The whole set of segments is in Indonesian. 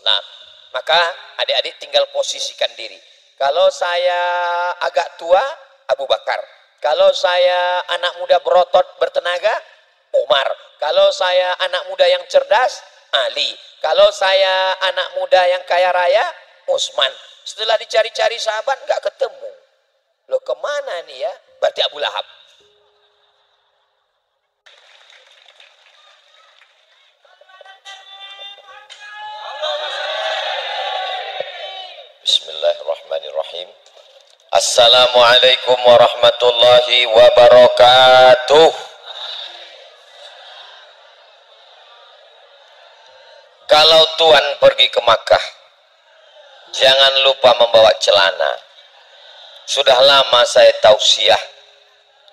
Nah, maka adik-adik tinggal posisikan diri. Kalau saya agak tua, Abu Bakar. Kalau saya anak muda berotot bertenaga, Umar. Kalau saya anak muda yang cerdas, Ali. Kalau saya anak muda yang kaya raya, Utsman. Setelah dicari-cari sahabat nggak ketemu. Loh kemana nih ya? Berarti Abu Lahab. Bismillahirrahmanirrahim. Assalamualaikum warahmatullahi wabarakatuh. Kalau Tuhan pergi ke Makkah, jangan lupa membawa celana. Sudah lama saya tausiah.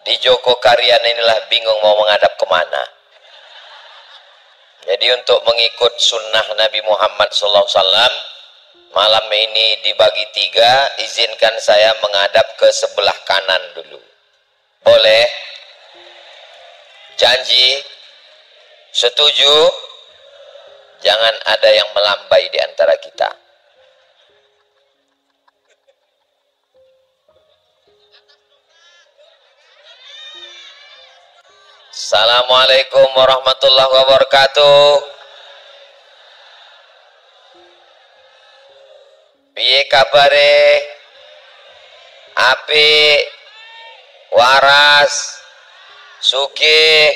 Di Joko Karyan inilah bingung mau menghadap kemana. Jadi untuk mengikut sunnah Nabi Muhammad SAW, malam ini dibagi 3, izinkan saya menghadap ke sebelah kanan dulu. Boleh? Janji? Setuju? Jangan ada yang melambai di antara kita. Assalamualaikum warahmatullahi wabarakatuh. Piye kabare? Apik, waras, sugih.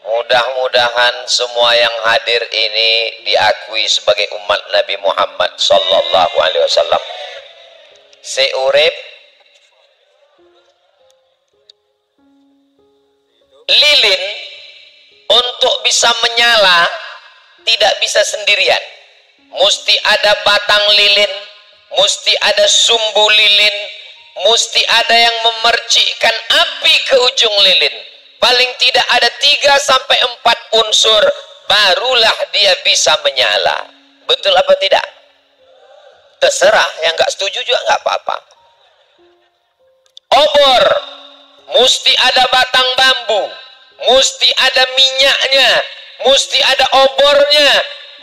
Mudah-mudahan semua yang hadir ini diakui sebagai umat Nabi Muhammad sallallahu alaihi wasallam. Seurip lilin untuk bisa menyala tidak bisa sendirian. Mesti ada batang lilin, mesti ada sumbu lilin, mesti ada yang memercikkan api ke ujung lilin. Paling tidak ada 3-4 unsur, barulah dia bisa menyala. Betul apa tidak? Terserah, yang nggak setuju juga nggak apa-apa. Obor, mesti ada batang bambu, mesti ada minyaknya, mesti ada obornya,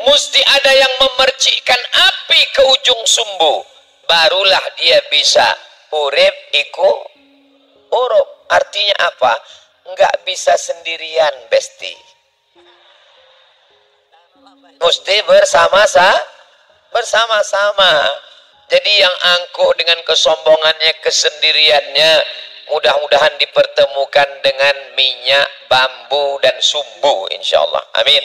mesti ada yang memercikkan api ke ujung sumbu, barulah dia bisa urip iku urup. Artinya apa? Nggak bisa sendirian, besti. Mesti bersama-sama. Jadi yang angkuh dengan kesombongannya, kesendiriannya, mudah-mudahan dipertemukan dengan minyak, bambu, dan sumbu, insya Allah. Amin.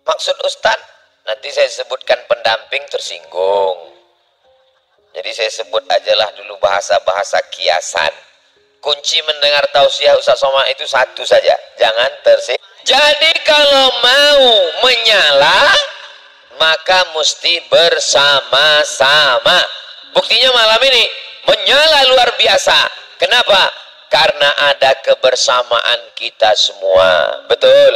Maksud Ustadz, nanti saya sebutkan pendamping tersinggung. Jadi saya sebut ajalah dulu bahasa-bahasa kiasan. Kunci mendengar tausiah Ustaz Somad itu satu saja, jangan tersinggung. Jadi kalau mau menyala, maka mesti bersama-sama. Buktinya malam ini menyala luar biasa. Kenapa? Karena ada kebersamaan kita semua. Betul?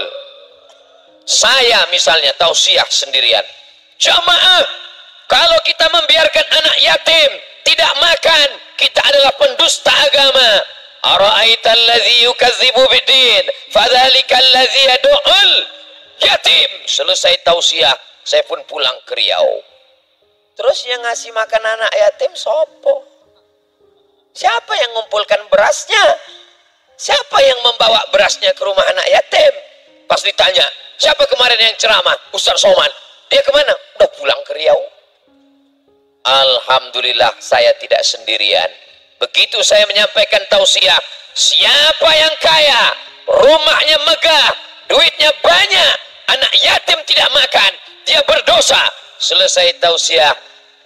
Saya misalnya tausiah sendirian. Jamaah, kalau kita membiarkan anak yatim tidak makan, kita adalah pendusta agama. Ara'aital ladzi yukadzibu biddin fadzalikal ladzi yad'ul yatim. Selesai tausiah, saya pun pulang ke Riau. Terus yang ngasih makan anak yatim sopo? Siapa yang ngumpulkan berasnya? Siapa yang membawa berasnya ke rumah anak yatim? Pas ditanya, siapa kemarin yang ceramah? Ustaz Somad. Dia kemana? Udah pulang ke Riau. Alhamdulillah saya tidak sendirian. Begitu saya menyampaikan tausiah, siapa yang kaya, rumahnya megah, duitnya banyak, anak yatim tidak makan, dia berdosa. Selesai tausiah,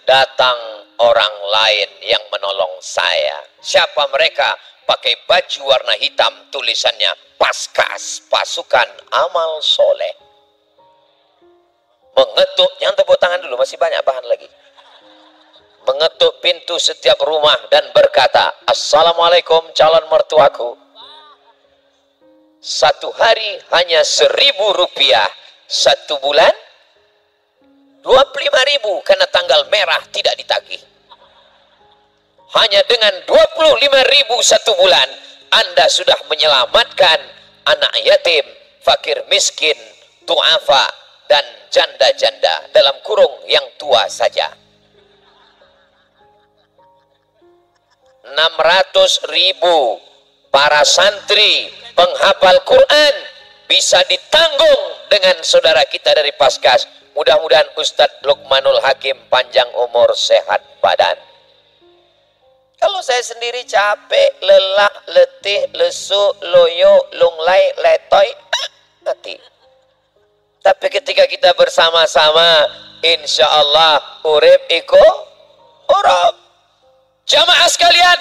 datang orang lain yang menolong saya. Siapa mereka? Pakai baju warna hitam, tulisannya Paskas, pasukan amal soleh. Mengetuk, jangan tepuk tangan dulu, masih banyak bahan lagi. Mengetuk pintu setiap rumah dan berkata, Assalamualaikum calon mertuaku. Satu hari hanya 1.000 rupiah, satu bulan 25.000, karena tanggal merah tidak ditagih. Hanya dengan 25.000 satu bulan, Anda sudah menyelamatkan anak yatim, fakir miskin, tu'afa, dan janda-janda dalam kurung yang tua saja. 600.000 para santri penghafal Quran bisa ditanggung dengan saudara kita dari Paskas. Mudah-mudahan Ustadz Lukmanul Hakim panjang umur, sehat badan. Kalau saya sendiri capek, lelah, letih, lesu, loyo, lunglai, letoy, mati. Tapi ketika kita bersama-sama, insya Allah urip iko urip. Jamaah sekalian,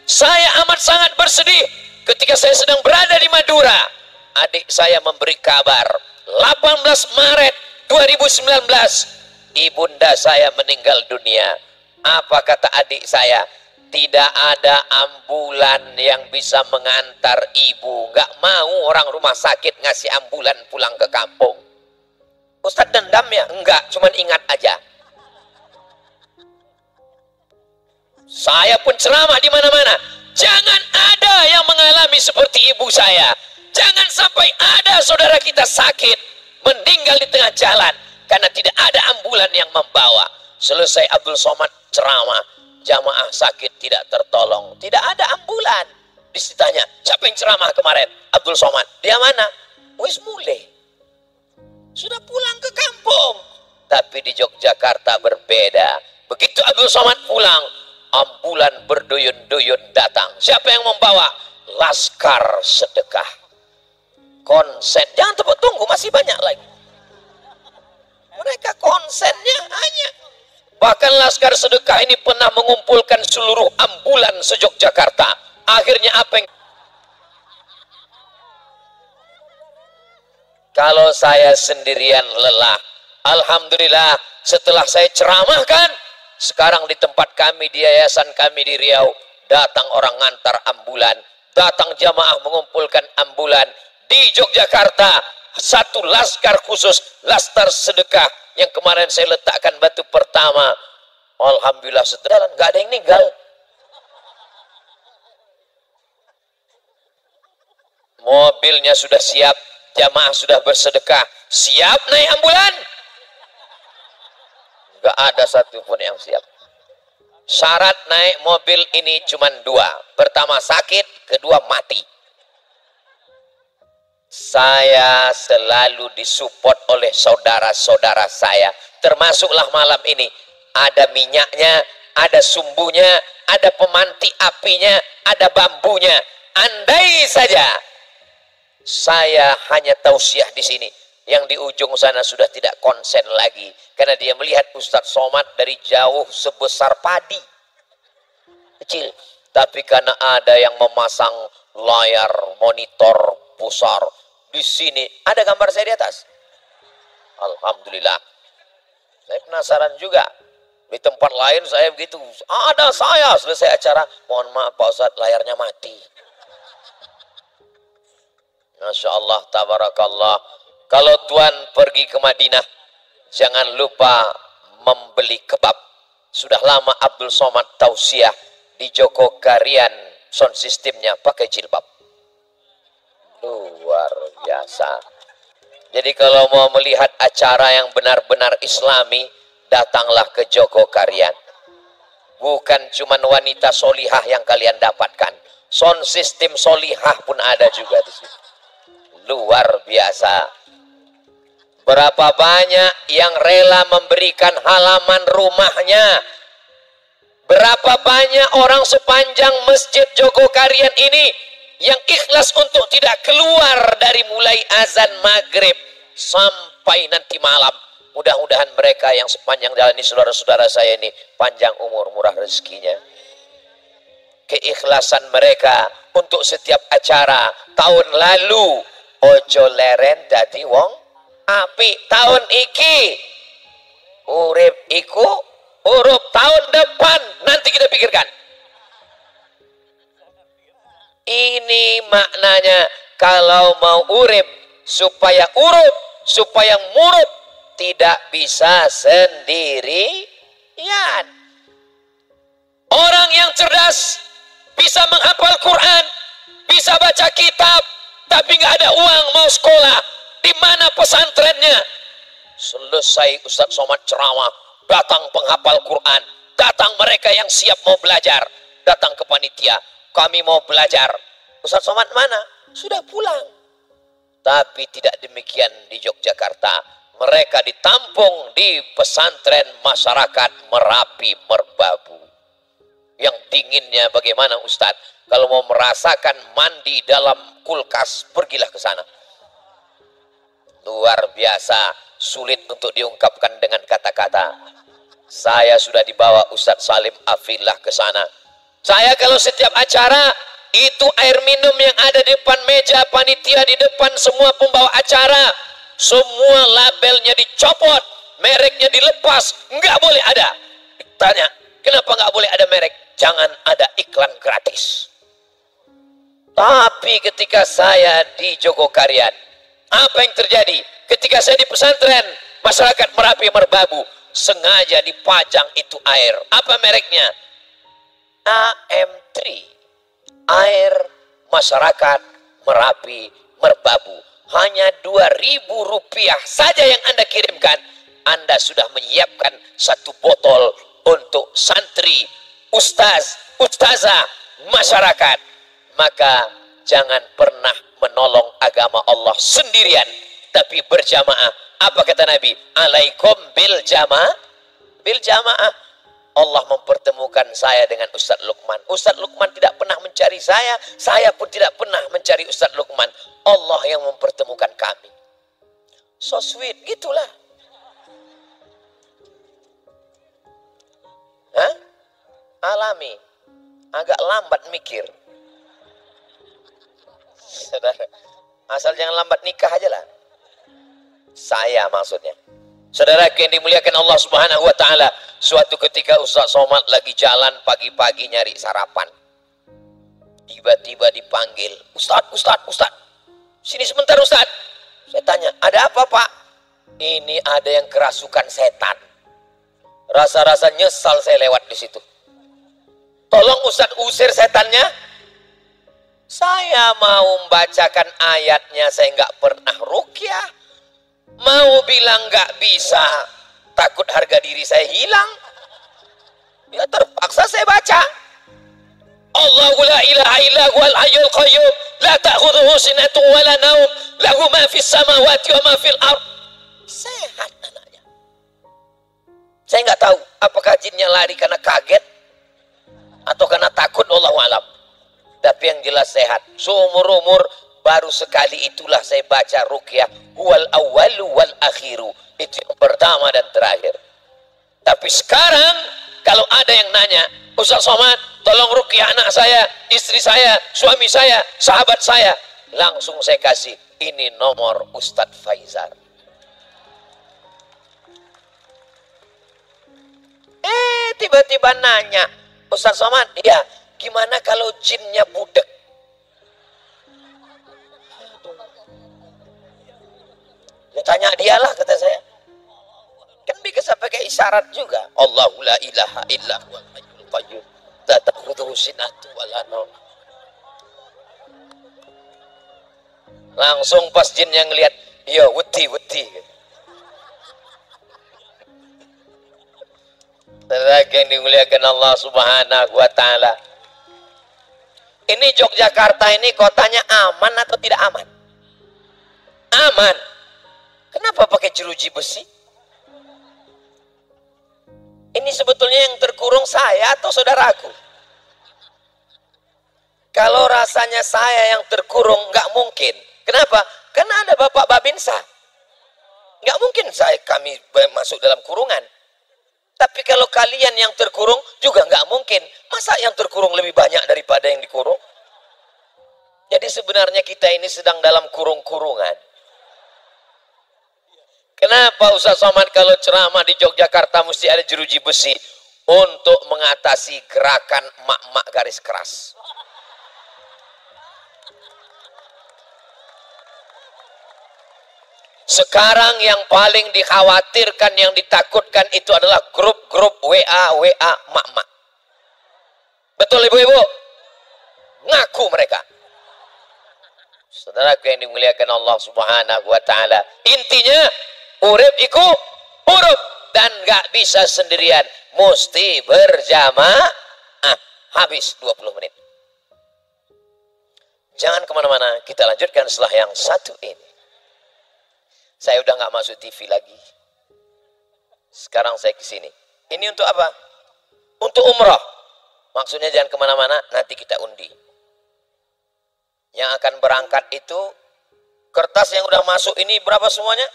saya amat sangat bersedih ketika saya sedang berada di Madura. Adik saya memberi kabar 18 Maret 2019 ibunda saya meninggal dunia. Apa kata adik saya? Tidak ada ambulan yang bisa mengantar ibu. Gak mau orang rumah sakit ngasih ambulan pulang ke kampung. Ustadz dendam ya? Enggak, cuman ingat aja. Saya pun ceramah di mana-mana. Jangan ada yang mengalami seperti ibu saya. Jangan sampai ada saudara kita sakit, meninggal di tengah jalan karena tidak ada ambulan yang membawa. Selesai Abdul Somad ceramah, jamaah sakit tidak tertolong, tidak ada ambulan. Ditanya, siapa yang ceramah kemarin? Abdul Somad. Dia mana? Wis mulai. Sudah pulang ke kampung. Tapi di Yogyakarta berbeda. Begitu Abdul Somad pulang, ambulan berduyun-duyun datang. Siapa yang membawa? Laskar Sedekah. Konsen. Jangan tepuk tunggu, masih banyak lagi. Mereka konsennya hanya. Bahkan Laskar Sedekah ini pernah mengumpulkan seluruh ambulan se-Yogyakarta. Akhirnya apa yang... Kalau saya sendirian lelah, alhamdulillah setelah saya ceramahkan, sekarang di tempat kami, di yayasan kami di Riau, datang orang ngantar ambulan, datang jamaah mengumpulkan ambulan. Di Yogyakarta, satu laskar khusus, Laskar Sedekah, yang kemarin saya letakkan batu pertama. Alhamdulillah setelah nggak ada yang meninggal. Mobilnya sudah siap, jamaah sudah bersedekah, siap naik ambulan. Nggak ada satupun yang siap. Syarat naik mobil ini cuma dua. Pertama sakit, kedua mati. Saya selalu disupport oleh saudara-saudara saya. Termasuklah malam ini. Ada minyaknya, ada sumbunya, ada pemanti apinya, ada bambunya. Andai saja saya hanya tausiah di sini, yang di ujung sana sudah tidak konsen lagi. Karena dia melihat Ustadz Somad dari jauh sebesar padi. Kecil. Tapi karena ada yang memasang layar monitor besar di sini, ada gambar saya di atas. Alhamdulillah. Saya penasaran juga. Di tempat lain saya begitu, ada saya selesai acara, mohon maaf Pak Ustadz, layarnya mati. Masya Allah, tabarakallah. Kalau Tuan pergi ke Madinah, jangan lupa membeli kebab. Sudah lama Abdul Somad tausiah di Joko Karian sound systemnya pakai jilbab. Luar biasa. Jadi kalau mau melihat acara yang benar-benar islami, datanglah ke Joko Karian. Bukan cuman wanita solihah yang kalian dapatkan, sound system solihah pun ada juga di sini. Luar biasa. Berapa banyak yang rela memberikan halaman rumahnya. Berapa banyak orang sepanjang masjid Joko Karian ini yang ikhlas untuk tidak keluar dari mulai azan maghrib sampai nanti malam. Mudah-mudahan mereka yang sepanjang jalan ini, saudara-saudara saya ini, panjang umur, murah rezekinya. Keikhlasan mereka untuk setiap acara. Tahun lalu ojo leren dadi wong api, tahun iki urip iku urup, tahun depan nanti kita pikirkan. Ini maknanya kalau mau urip, supaya urup, supaya murup, tidak bisa sendirian. Orang yang cerdas bisa menghafal Quran, bisa baca kitab, tapi nggak ada uang mau sekolah. Di mana pesantrennya? Selesai Ustadz Somad ceramah, datang penghafal Quran, datang mereka yang siap mau belajar, datang ke panitia, kami mau belajar. Ustadz Somad mana? Sudah pulang. Tapi tidak demikian di Yogyakarta. Mereka ditampung di pesantren masyarakat Merapi Merbabu. Yang dinginnya bagaimana Ustadz? Kalau mau merasakan mandi dalam kulkas, pergilah ke sana. Luar biasa. Sulit untuk diungkapkan dengan kata-kata. Saya sudah dibawa Ustadz Salim Afillah ke sana. Saya kalau setiap acara, itu air minum yang ada di depan meja panitia, di depan semua pembawa acara, semua labelnya dicopot, mereknya dilepas, nggak boleh ada. Tanya, kenapa nggak boleh ada merek? Jangan ada iklan gratis. Tapi ketika saya di Jogokarian, apa yang terjadi? Ketika saya di pesantren masyarakat Merapi Merbabu, sengaja dipajang itu air. Apa mereknya? AM3, air masyarakat Merapi Merbabu. Hanya Rp2.000 saja yang Anda kirimkan, Anda sudah menyiapkan satu botol untuk santri, ustaz, ustazah, masyarakat. Maka jangan pernah menolong agama Allah sendirian, tapi berjamaah. Apa kata Nabi? Alaikum bil jamaah. Bil jamaah. Allah mempertemukan saya dengan Ustadz Lukman. Ustadz Lukman tidak pernah mencari saya pun tidak pernah mencari Ustadz Lukman. Allah yang mempertemukan kami. So sweet, gitulah. Hah? Alami. Agak lambat mikir. Saudara, asal jangan lambat nikah aja lah. Saya maksudnya. Saudara yang dimuliakan Allah Subhanahu wa taala, suatu ketika Ustaz Somad lagi jalan pagi-pagi nyari sarapan. Tiba-tiba dipanggil, "Ustaz, Ustaz, Ustaz. Sini sebentar, Ustaz." Saya tanya, "Ada apa, Pak?" "Ini ada yang kerasukan setan." Rasa-rasa nyesal saya lewat di situ. "Tolong Ustaz usir setannya." Saya mau membacakan ayatnya, saya nggak pernah ruqyah. Mau bilang nggak bisa, takut harga diri saya hilang. Ya terpaksa saya baca. Allahu la ilaha illa huwal hayyul qayyum, la ta'khudhuhu sinatun wa la naum, lahu ma fis samawati wa ma fil ardh. Sehat anaknya. Saya nggak tahu apakah jinnya lari karena kaget atau karena takut, wallahu alam. Tapi yang jelas sehat. Seumur-umur baru sekali itulah saya baca ruqyah huwal awwalu wal akhiru. Itu yang pertama dan terakhir. Tapi sekarang kalau ada yang nanya, "Ustaz Somad, tolong ruqyah anak saya, istri saya, suami saya, sahabat saya," langsung saya kasih, "Ini nomor Ustadz Faizar." Tiba-tiba nanya, "Ustaz Somad, ya gimana kalau jinnya budek?" Ya tanya dialah, kata saya. Kan bisa pakai isyarat juga. Allahu la ilaha illa huwal hayyul qayyum, la ta'khudhuhu sinatun wa la naum. Langsung pas jin yang ngelihat, "Iya, wedi." Lagi yang dimuliakan Allah Subhanahu wa taala. Ini Yogyakarta ini kotanya aman atau tidak aman? Aman. Kenapa pakai jeruji besi? Ini sebetulnya yang terkurung saya atau saudaraku? Kalau rasanya saya yang terkurung, nggak mungkin. Kenapa? Karena ada Bapak Babinsa. Nggak mungkin kami masuk dalam kurungan. Tapi kalau kalian yang terkurung juga nggak mungkin. Masa yang terkurung lebih banyak daripada yang dikurung? Jadi sebenarnya kita ini sedang dalam kurung-kurungan. Kenapa Ustaz Somad kalau ceramah di Yogyakarta mesti ada jeruji besi? Untuk mengatasi gerakan emak-emak garis keras. Sekarang yang paling dikhawatirkan, yang ditakutkan itu adalah grup-grup WA emak-emak. Betul ibu-ibu? Ngaku mereka. Saudara yang dimuliakan Allah Subhanahu wa taala. Intinya urip iku urip dan gak bisa sendirian, mesti berjamaah. Habis 20 menit. Jangan kemana-mana, kita lanjutkan setelah yang satu ini. Saya udah gak masuk TV lagi. Sekarang saya ke sini. Ini untuk apa? Untuk umroh. Maksudnya jangan kemana-mana, nanti kita undi. Yang akan berangkat itu, kertas yang udah masuk ini berapa semuanya?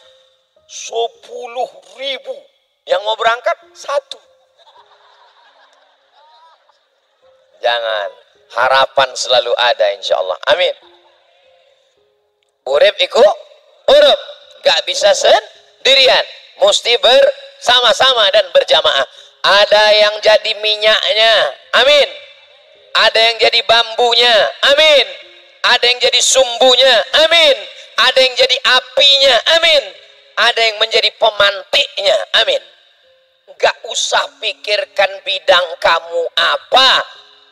10.000. Yang mau berangkat 1. Jangan, harapan selalu ada insya Allah. Amin. Urip iku urip, gak bisa sendirian, mesti bersama-sama dan berjamaah. Ada yang jadi minyaknya, amin. Ada yang jadi bambunya, amin. Ada yang jadi sumbunya, amin. Ada yang jadi apinya, amin. Ada yang menjadi pemantiknya, amin. Gak usah pikirkan bidang kamu apa,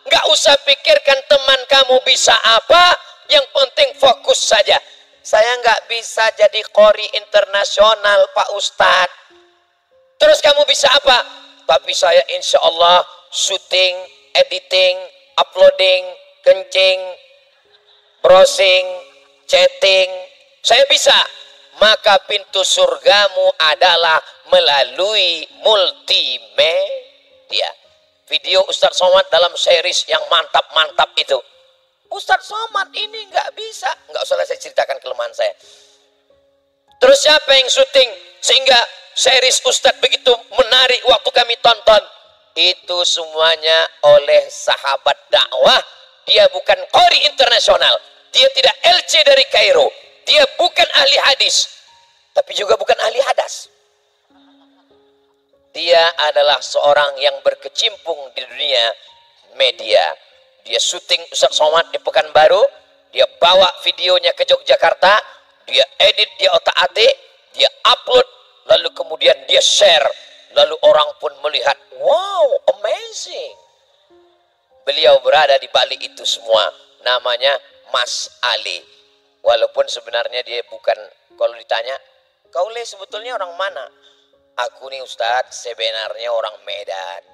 gak usah pikirkan teman kamu bisa apa, yang penting fokus saja. Saya gak bisa jadi qori internasional Pak Ustadz. Terus kamu bisa apa? Tapi saya insya Allah syuting, editing, uploading, kencing, browsing, chatting, saya bisa. Maka pintu surgamu adalah melalui multimedia. Video Ustadz Somad dalam series yang mantap-mantap itu. Ustadz Somad ini nggak bisa, nggak usah saya ceritakan kelemahan saya. Terus siapa yang syuting sehingga series Ustadz begitu menarik waktu kami tonton? Itu semuanya oleh sahabat dakwah. Dia bukan qori internasional, dia tidak LC dari Kairo, dia bukan ahli hadis, tapi juga bukan ahli hadas. Dia adalah seorang yang berkecimpung di dunia media. Dia syuting Ustadz Somad di Pekanbaru, dia bawa videonya ke Yogyakarta, dia edit, dia otak-atik, dia upload, lalu kemudian dia share, lalu orang pun melihat, wow, amazing. Beliau berada di balik itu semua, namanya Mas Ali. Walaupun sebenarnya dia bukan, kalau ditanya, kau Le sebetulnya orang mana? Aku nih Ustadz sebenarnya orang Medan,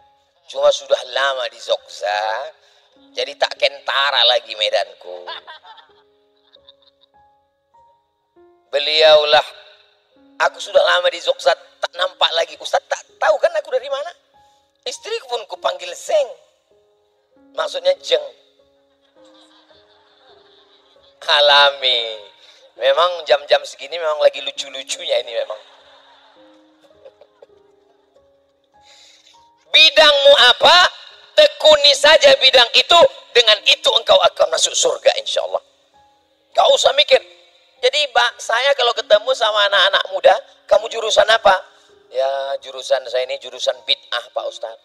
cuma sudah lama di Jogja, jadi tak kentara lagi Medanku. Beliaulah, aku sudah lama di Jogja, tak nampak lagi. Ustadz tak tahu kan aku dari mana? Istriku pun kupanggil Zeng, maksudnya jeng. Alami. Memang jam-jam segini memang lagi lucu-lucunya ini memang. Bidangmu apa? Tekuni saja bidang itu, dengan itu engkau akan masuk surga insya Allah. Gak usah mikir. Jadi saya kalau ketemu sama anak-anak muda, kamu jurusan apa? Ya jurusan saya ini jurusan bid'ah Pak Ustadz.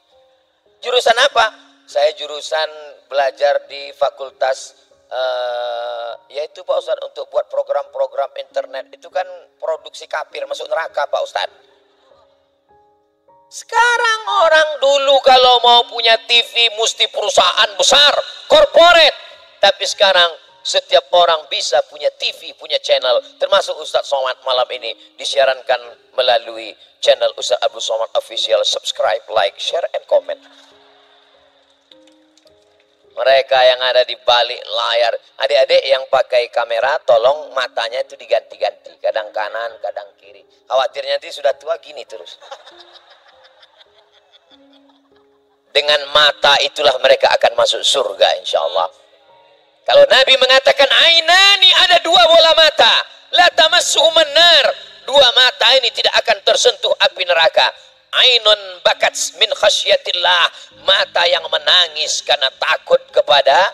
Jurusan apa? Saya jurusan belajar di fakultas yaitu Pak Ustadz untuk buat program-program internet. Itu kan produksi kafir masuk neraka Pak Ustadz. Sekarang orang dulu kalau mau punya TV mesti perusahaan besar, korporat. Tapi sekarang setiap orang bisa punya TV, punya channel. Termasuk Ustadz Somad malam ini disiarankan melalui channel Ustadz Abu Somad Official. Subscribe, like, share, and comment. Mereka yang ada di balik layar, adik-adik yang pakai kamera, tolong matanya itu diganti-ganti. Kadang kanan, kadang kiri. Khawatirnya nanti sudah tua gini terus. Dengan mata itulah mereka akan masuk surga insya Allah. Kalau Nabi mengatakan ainani, ada dua bola mata, la tamassuhumun nar, dua mata ini tidak akan tersentuh api neraka. Ainun bakat min khasyatillah, mata yang menangis karena takut kepada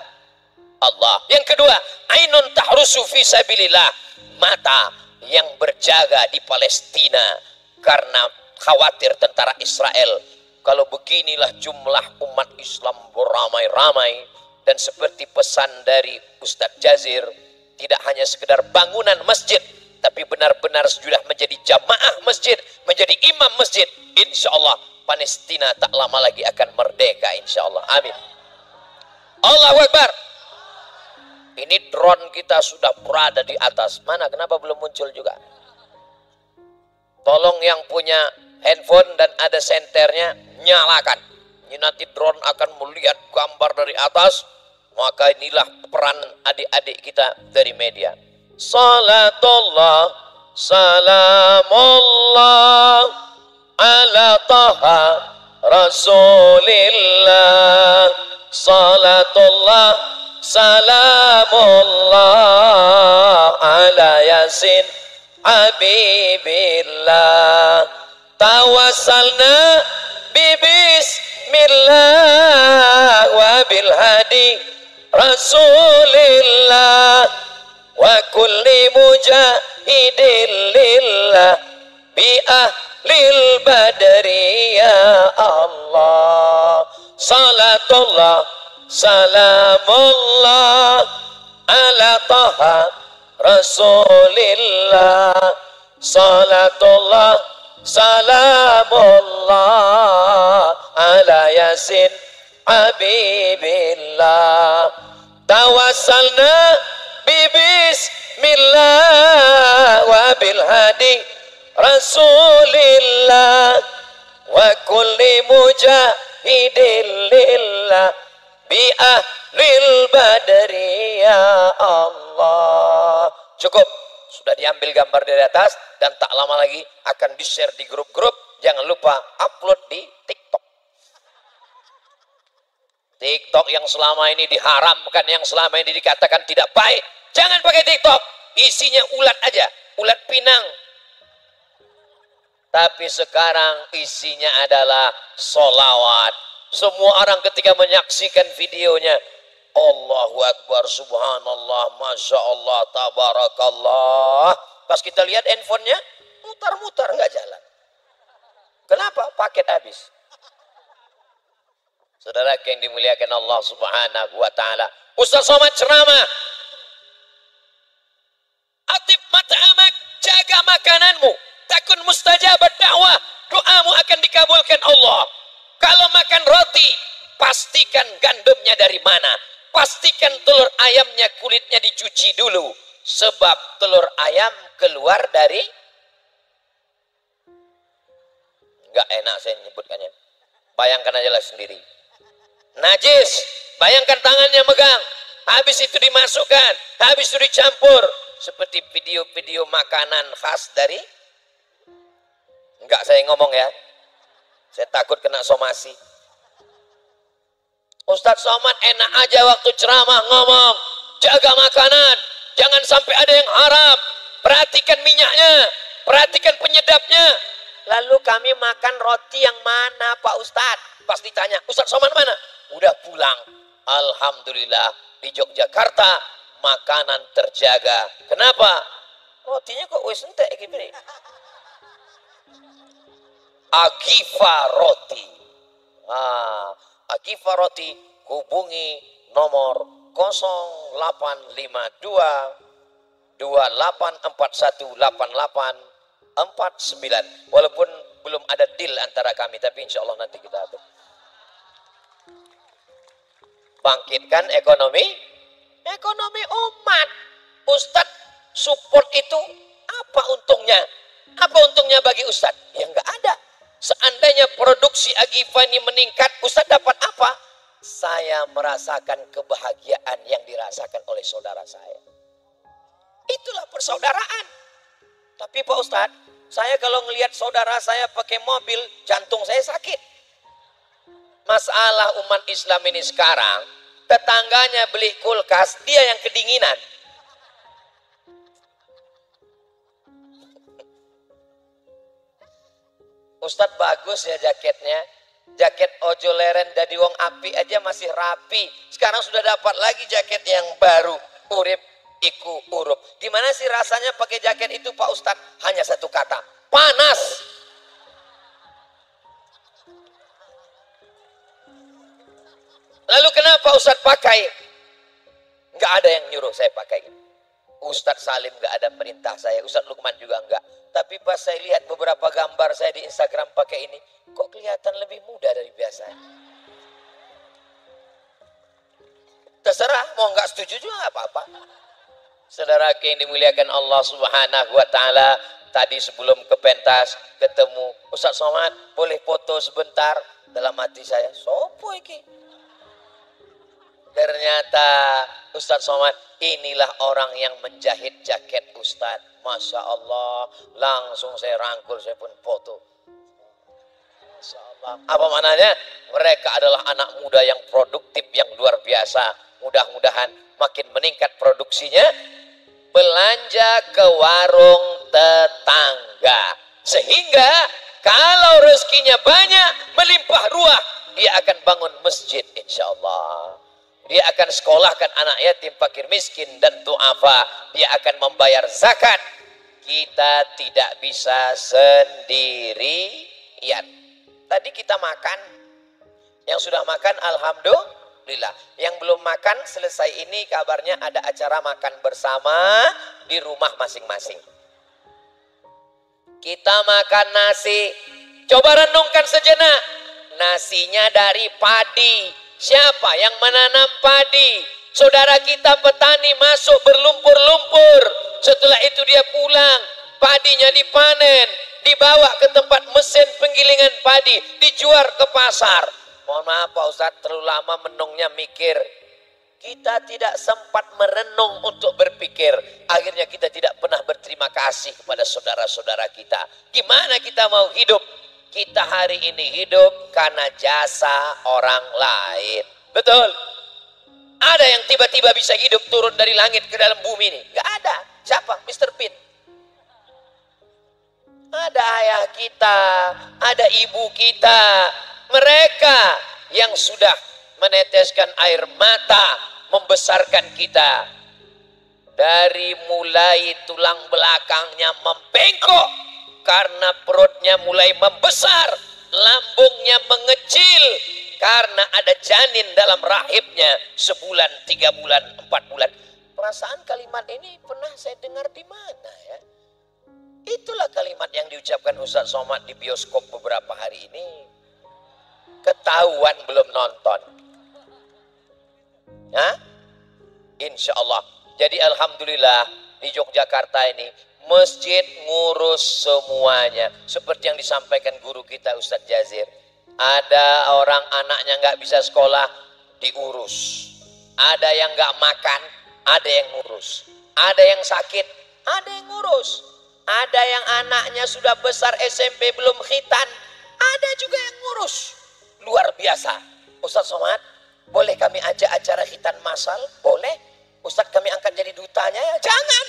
Allah. Yang kedua, ainun tahrusu fi sabilillah, mata yang berjaga di Palestina karena khawatir tentara Israel. Kalau beginilah jumlah umat Islam beramai-ramai, dan seperti pesan dari Ustadz Jazir, tidak hanya sekedar bangunan masjid, tapi benar-benar sudah menjadi jamaah masjid, menjadi imam masjid. Insya Allah Palestina tak lama lagi akan merdeka insya Allah. Amin. Allahu Akbar. Ini drone kita sudah berada di atas. Mana? Kenapa belum muncul juga? Tolong yang punya handphone dan ada senternya, nyalakan. Ini nanti drone akan melihat gambar dari atas. Maka inilah peran adik-adik kita dari media. Salatullah, salamullah ala taha rasulillah. Salatullah, salamullah ala yasin habibillah. Tawassalna bibismillah wa bilhadi rasulillah wa kulli mujahidin lillah bi ahlil badri ya Allah. Salatullah, salamullah ala taha rasulillah. Salatullah, salamullah ala yasin habibillah. Tawassalna bibismillah wa bilhadi rasulillah wa kulli mujahidin lillah bi ahlil badri ya Allah. Cukup, sudah diambil gambar dari atas dan tak lama lagi akan di-share di grup-grup. Jangan lupa upload di TikTok. TikTok yang selama ini diharamkan, yang selama ini dikatakan tidak baik, jangan pakai TikTok. Isinya ulat aja, ulat pinang. Tapi sekarang isinya adalah solawat. Semua orang ketika menyaksikan videonya, Allahu Akbar, Subhanallah, Masya Allah, Tabarakallah. Pas kita lihat handphonenya, mutar-mutar nggak jalan. Kenapa? Paket habis. Saudara yang dimuliakan Allah Subhanahu wa Ta'ala, Ustaz Somad ceramah, atib mat'amak, jaga makananmu, takun mustajabat dakwah, doamu akan dikabulkan Allah. Kalau makan roti, pastikan gandumnya dari mana, pastikan telur ayamnya kulitnya dicuci dulu, sebab telur ayam keluar dari, nggak enak saya menyebutkannya, bayangkan aja lah sendiri, najis. Bayangkan tangannya megang, habis itu dimasukkan, habis itu dicampur, seperti video-video makanan khas dari, enggak saya ngomong ya, saya takut kena somasi. Ustadz Somad enak aja waktu ceramah ngomong, jaga makanan, jangan sampai ada yang haram, perhatikan minyaknya, perhatikan penyedapnya. Lalu kami makan roti yang mana Pak Ustadz? Pasti tanya, Ustadz Somad mana? Udah pulang. Alhamdulillah, di Yogyakarta makanan terjaga. Kenapa? Rotinya kok wis entek gini. Agifa Roti. Agifa Roti, hubungi nomor 0852 28418849. Walaupun belum ada deal antara kami, tapi insya Allah nanti kita atur. Bangkitkan ekonomi umat. Ustadz support itu apa untungnya? Apa untungnya bagi Ustadz? Ya enggak ada. Seandainya produksi Agifa ini meningkat, Ustadz dapat apa? Saya merasakan kebahagiaan yang dirasakan oleh saudara saya. Itulah persaudaraan. Tapi Pak Ustadz, saya kalau ngelihat saudara saya pakai mobil, jantung saya sakit. Masalah umat Islam ini sekarang, tetangganya beli kulkas, dia yang kedinginan. Ustadz bagus ya jaketnya, jaket ojo leren dari wong api aja masih rapi. Sekarang sudah dapat lagi jaket yang baru, urip iku urup. Gimana sih rasanya pakai jaket itu Pak Ustadz? Hanya satu kata, panas. Lalu kenapa Ustadz pakai? Nggak ada yang nyuruh saya pakai. Ustadz Salim nggak ada perintah saya, Ustadz Lukman juga nggak. Tapi pas saya lihat beberapa gambar saya di Instagram pakai ini, kok kelihatan lebih muda dari biasanya. Terserah, mau nggak setuju juga nggak apa-apa. Saudara yang dimuliakan Allah Subhanahu wa Ta'ala, tadi sebelum ke pentas ketemu Ustaz Somad, boleh foto sebentar? Dalam hati saya, sopo iki? Ternyata Ustaz Somad, inilah orang yang menjahit jaket Ustaz. Masya Allah, langsung saya rangkul, saya pun foto. Masya Allah. Apa maknanya? Mereka adalah anak muda yang produktif, yang luar biasa. Mudah-mudahan makin meningkat produksinya. Belanja ke warung tetangga. Sehingga kalau rezekinya banyak, melimpah ruah, dia akan bangun masjid insya Allah. Dia akan sekolahkan anak yatim, fakir miskin, dan du'afa. Dia akan membayar zakat. Kita tidak bisa sendirian. Tadi kita makan. Yang sudah makan, alhamdulillah. Yang belum makan, selesai ini kabarnya ada acara makan bersama di rumah masing-masing. Kita makan nasi. Coba renungkan sejenak. Nasinya dari padi. Siapa yang menanam padi? Saudara kita petani masuk berlumpur-lumpur. Setelah itu dia pulang. Padinya dipanen. Dibawa ke tempat mesin penggilingan padi. Dijual ke pasar. Mohon maaf Pak Ustadz, terlalu lama menungnya mikir. Kita tidak sempat merenung untuk berpikir. Akhirnya kita tidak pernah berterima kasih kepada saudara-saudara kita. Gimana kita mau hidup? Kita hari ini hidup karena jasa orang lain. Betul? Ada yang tiba-tiba bisa hidup turun dari langit ke dalam bumi ini? Gak ada. Siapa? Mr. Pin. Ada ayah kita, ada ibu kita. Mereka yang sudah meneteskan air mata, membesarkan kita. Dari mulai tulang belakangnya membengkok. Karena perutnya mulai membesar, lambungnya mengecil, karena ada janin dalam rahimnya sebulan, 3 bulan, 4 bulan. Perasaan kalimat ini pernah saya dengar di mana ya? Itulah kalimat yang diucapkan Ustaz Somad di bioskop beberapa hari ini. Ketahuan belum nonton. Ya? Insya Allah. Jadi alhamdulillah di Yogyakarta ini masjid ngurus semuanya. Seperti yang disampaikan guru kita Ustadz Jazir. Ada orang anaknya nggak bisa sekolah, diurus. Ada yang nggak makan, ada yang ngurus. Ada yang sakit, ada yang ngurus. Ada yang anaknya sudah besar SMP belum khitan, ada juga yang ngurus. Luar biasa. Ustadz Somad, boleh kami ajak acara khitan massal? Boleh. Ustadz kami angkat jadi dutanya ya? Jangan.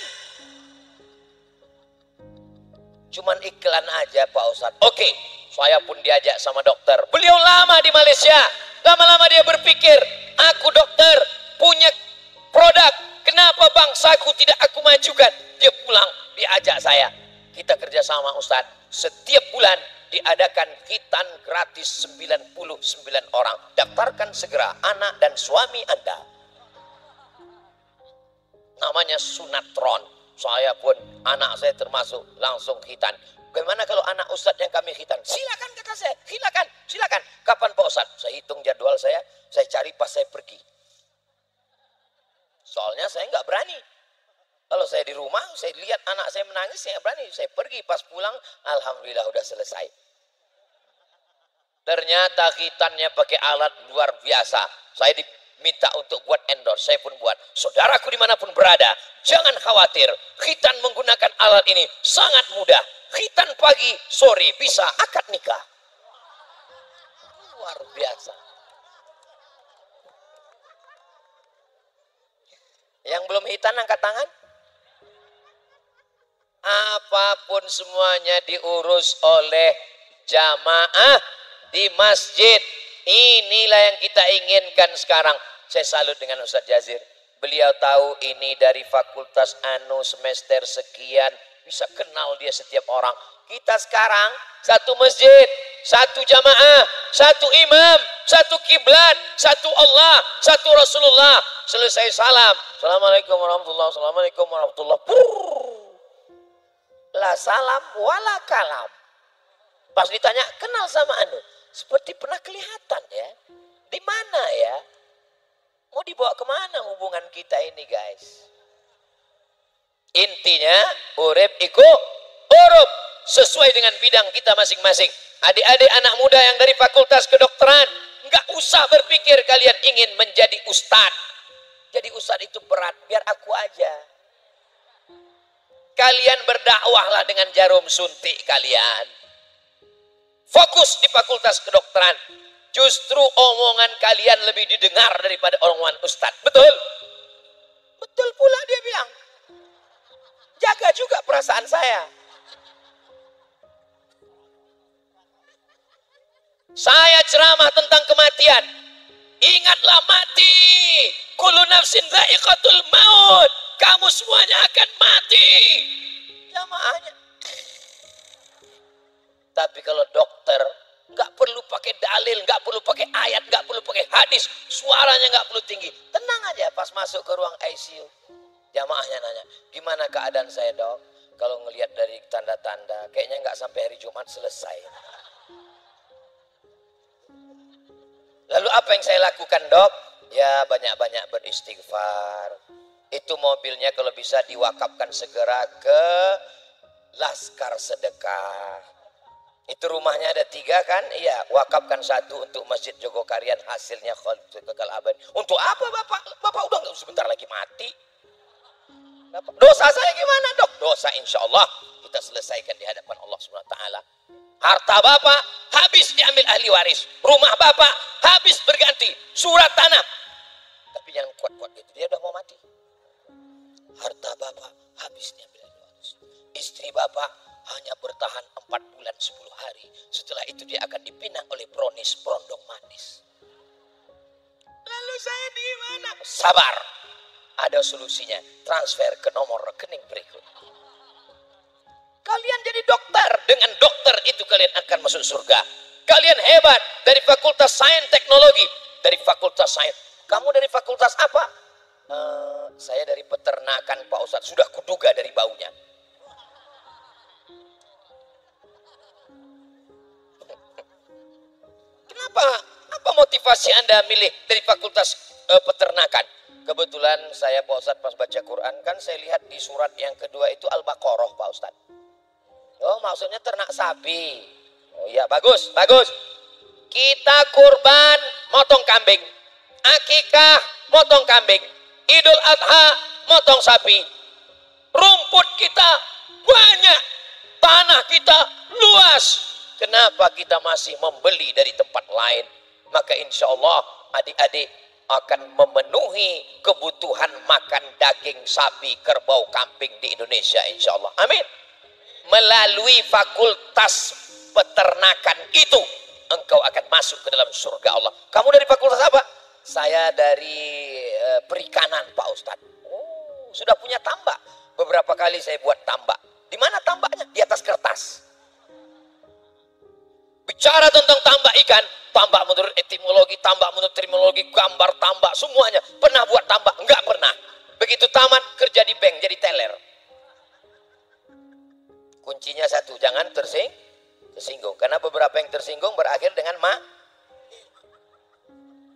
Cuman iklan aja Pak Ustadz. Oke, saya pun diajak sama dokter. Beliau lama di Malaysia. Lama-lama dia berpikir, aku dokter punya produk. Kenapa bangsaku tidak aku majukan? Dia pulang, diajak saya. Kita kerjasama Ustadz. Setiap bulan diadakan khitan gratis 99 orang. Daftarkan segera anak dan suami Anda. Namanya sunatron. Saya pun, anak saya termasuk, langsung khitan. Bagaimana kalau anak Ustadz yang kami khitan? Silakan kata saya, silakan, silakan. Kapan Pak Ustadz? Saya hitung jadwal saya cari pas saya pergi. Soalnya saya nggak berani. Kalau saya di rumah, saya lihat anak saya menangis, saya nggak berani. Saya pergi, pas pulang, alhamdulillah udah selesai. Ternyata khitannya pakai alat luar biasa. Saya diminta untuk buat endorse, saya pun buat. Saudaraku dimanapun berada, jangan khawatir. Khitan menggunakan alat ini sangat mudah. Khitan pagi, sore bisa akad nikah. Luar biasa. Yang belum khitan angkat tangan. Apapun semuanya diurus oleh jamaah di masjid. Inilah yang kita inginkan sekarang. Saya salut dengan Ustadz Jazir. Beliau tahu ini dari fakultas semester sekian. Bisa kenal dia setiap orang. Kita sekarang satu masjid, satu jamaah, satu imam, satu kiblat, satu Allah, satu Rasulullah. Selesai salam. Assalamualaikum warahmatullahi wabarakatuh. Assalamualaikum warahmatullahi wabarakatuh. La salam wala kalam. Pas ditanya, kenal sama seperti pernah kelihatan ya. Di mana ya? Mau dibawa kemana hubungan kita ini guys? Intinya urip iku huruf sesuai dengan bidang kita masing-masing. Adik-adik anak muda yang dari fakultas kedokteran, nggak usah berpikir kalian ingin menjadi ustadz. Jadi ustadz itu berat, biar aku aja. Kalian berdakwahlah dengan jarum suntik kalian. Fokus di fakultas kedokteran. Justru omongan kalian lebih didengar daripada omongan ustadz. Betul? Betul pula dia bilang. Jaga juga perasaan saya. Saya ceramah tentang kematian. Ingatlah mati. Kullu nafsin dha'iqatul maut. Kamu semuanya akan mati. Jamaahnya. Tapi kalau dokter, nggak perlu pakai dalil, nggak perlu pakai ayat, nggak perlu pakai hadis, suaranya nggak perlu tinggi. Tenang aja pas masuk ke ruang ICU. Jamaahnya nanya, gimana keadaan saya dok? Kalau ngelihat dari tanda-tanda, kayaknya nggak sampai hari Jumat selesai. Lalu apa yang saya lakukan dok? Ya banyak-banyak beristighfar. Itu mobilnya kalau bisa diwakafkan segera ke Laskar Sedekah. Itu rumahnya ada 3 kan? Iya, wakafkan 1 untuk Masjid Jogokarian, hasilnya kekal abadi. Untuk apa bapak? Bapak udah nggak sebentar lagi mati. Dosa saya gimana dok? Dosa insya Allah kita selesaikan di hadapan Allah SWT. Harta bapak habis diambil ahli waris. Rumah bapak habis berganti. Surat tanah. Tapi jangan kuat-kuat gitu. Dia udah mau mati. Harta bapak habis diambil ahli waris. Istri bapak hanya bertahan 4 bulan 10 hari. Setelah itu dia akan dipinang oleh Bronis Brondong Manis. Lalu saya di mana? Sabar. Ada solusinya. Transfer ke nomor rekening berikut. Kalian jadi dokter. Dengan dokter itu kalian akan masuk surga. Kalian hebat. Dari fakultas sains teknologi. Dari fakultas sains. Kamu dari fakultas apa? Saya dari peternakan Pak Ustadz. Sudah kuduga dari baunya. Kenapa? Apa motivasi Anda milih dari fakultas peternakan? Kebetulan saya Pak Ustadz pas baca Quran kan saya lihat di surat yang kedua itu Al-Baqarah Pak Ustadz. Oh maksudnya ternak sapi. Oh iya bagus, bagus. Kita kurban motong kambing. Akikah motong kambing. Idul Adha motong sapi. Rumput kita banyak. Tanah kita luas. Kenapa kita masih membeli dari tempat lain? Maka insya Allah adik-adik akan memenuhi kebutuhan makan daging sapi, kerbau, kambing di Indonesia insya Allah. Amin. Melalui fakultas peternakan itu engkau akan masuk ke dalam surga Allah. Kamu dari fakultas apa? Saya dari perikanan Pak Ustadz. Oh, sudah punya tambak. Beberapa kali saya buat tambak. Di mana tambaknya? Di atas kertas. Bicara tentang tambak ikan, tambak menurut etimologi, tambak menurut terminologi, gambar tambak, semuanya. Pernah buat tambak? Enggak pernah. Begitu tamat, kerja di bank, jadi teller. Kuncinya satu, jangan tersinggung. Karena beberapa yang tersinggung berakhir dengan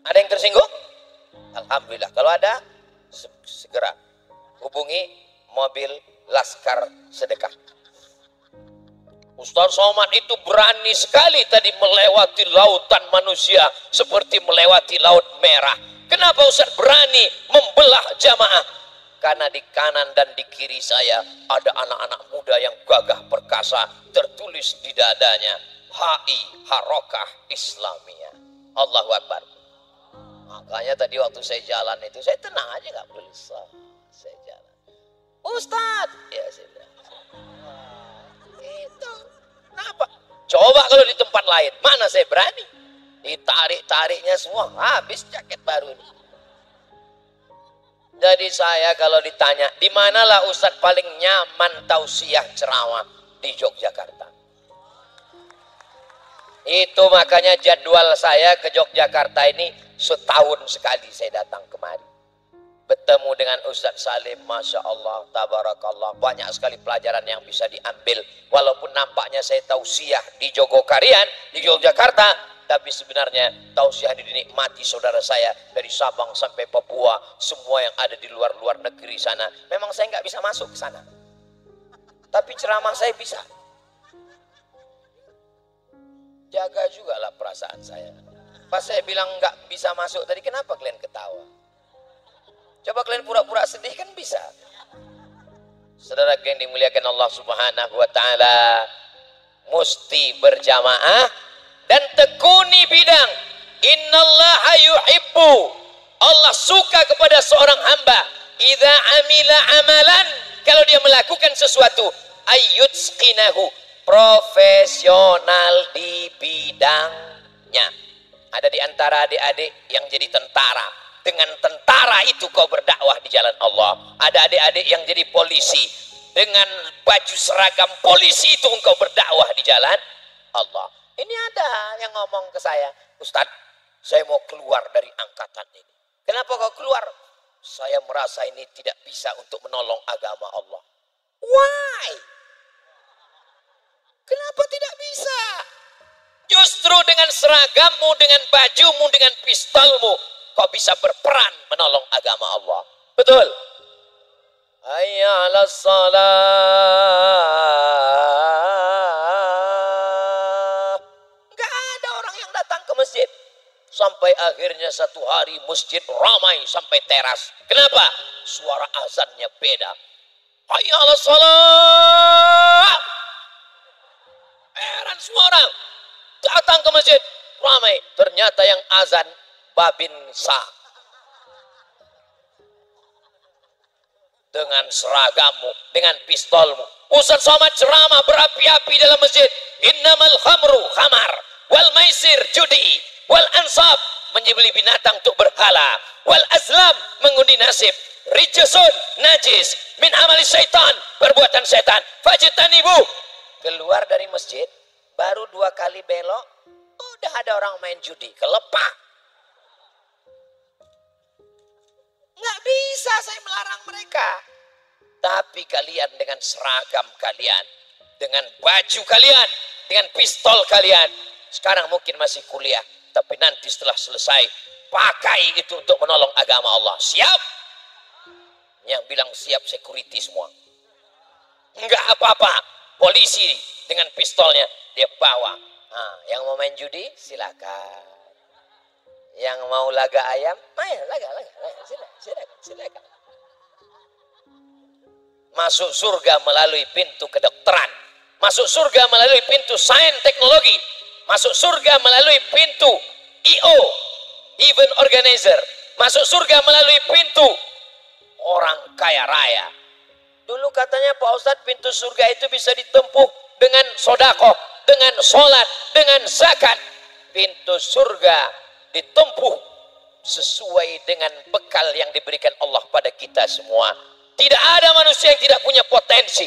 Ada yang tersinggung? Alhamdulillah. Kalau ada, segera hubungi mobil Laskar Sedekah. Ustaz Somad itu berani sekali tadi melewati lautan manusia seperti melewati laut merah. Kenapa Ustaz berani membelah jamaah? Karena di kanan dan di kiri saya ada anak-anak muda yang gagah perkasa, tertulis di dadanya HI, Harokah Islamiyah. Allahu Akbar. Makanya tadi waktu saya jalan itu saya tenang aja, nggak berusaha. Saya jalan. Ustadz, ya saya bilang. Itu. Kenapa? Coba kalau di tempat lain, mana saya berani? Ditarik-tariknya semua, habis jaket baru ini. Jadi saya kalau ditanya, di manalah Ustadz paling nyaman tausiah ceramah? Di Yogyakarta. Itu makanya jadwal saya ke Yogyakarta ini setahun sekali saya datang kemari. Bertemu dengan Ustadz Salim, Masya Allah, Tabarakallah, banyak sekali pelajaran yang bisa diambil. Walaupun nampaknya saya tausiah di Jogokarian, di Yogyakarta, tapi sebenarnya tausiah dinikmati saudara saya dari Sabang sampai Papua, semua yang ada di luar negeri sana. Memang saya nggak bisa masuk ke sana, tapi ceramah saya bisa. Jaga juga lah perasaan saya. Pas saya bilang nggak bisa masuk tadi, kenapa kalian ketawa? Coba kalian pura-pura sedih kan bisa. Saudara yang dimuliakan Allah Subhanahu wa taala, musti berjamaah dan tekuni bidang. Innallaha yuhibbu, Allah suka kepada seorang hamba idza amila amalan, kalau dia melakukan sesuatu ayyutsqinahu, profesional di bidangnya. Ada di antara adik-adik yang jadi tentara, dengan tentara itu kau berdakwah di jalan Allah. Ada adik-adik yang jadi polisi, dengan baju seragam polisi itu engkau berdakwah di jalan Allah. Ini ada yang ngomong ke saya, Ustadz, saya mau keluar dari angkatan ini. Kenapa kau keluar? Saya merasa ini tidak bisa untuk menolong agama Allah. Why? Kenapa tidak bisa? Justru dengan seragammu, dengan bajumu, dengan pistolmu, kau bisa berperan menolong agama Allah. Betul? Hayya 'alas shalah. Enggak ada orang yang datang ke masjid. Sampai akhirnya satu hari masjid ramai sampai teras. Kenapa? Suara azannya beda. Hayya 'alas shalah. Heran semua orang. Datang ke masjid ramai. Ternyata yang azan Babin Sa. Dengan seragammu, dengan pistolmu. Ustaz Somad ceramah berapi-api dalam masjid. Innamal khamru khamar, wal maisir judi, wal ansab menyembelih binatang untuk berhala, wal azlam mengundi nasib, rijsun najis min amali syaitan, perbuatan setan. Fajtanibu. Keluar dari masjid, baru 2 kali belok, udah ada orang main judi, kelepak. Nggak bisa saya melarang mereka. Tapi kalian dengan seragam kalian, dengan baju kalian, dengan pistol kalian, sekarang mungkin masih kuliah, tapi nanti setelah selesai, pakai itu untuk menolong agama Allah. Siap? Yang bilang siap security semua. Enggak apa-apa. Polisi dengan pistolnya dia bawa. Nah, yang mau main judi silakan. Yang mau laga ayam, ayo laga, silakan. Masuk surga melalui pintu kedokteran, masuk surga melalui pintu sains teknologi, masuk surga melalui pintu IO, event organizer, masuk surga melalui pintu orang kaya raya. Dulu katanya Pak Ustadz, pintu surga itu bisa ditempuh dengan sodakoh, dengan sholat, dengan zakat. Pintu surga ditempuh sesuai dengan bekal yang diberikan Allah pada kita semua. Tidak ada manusia yang tidak punya potensi.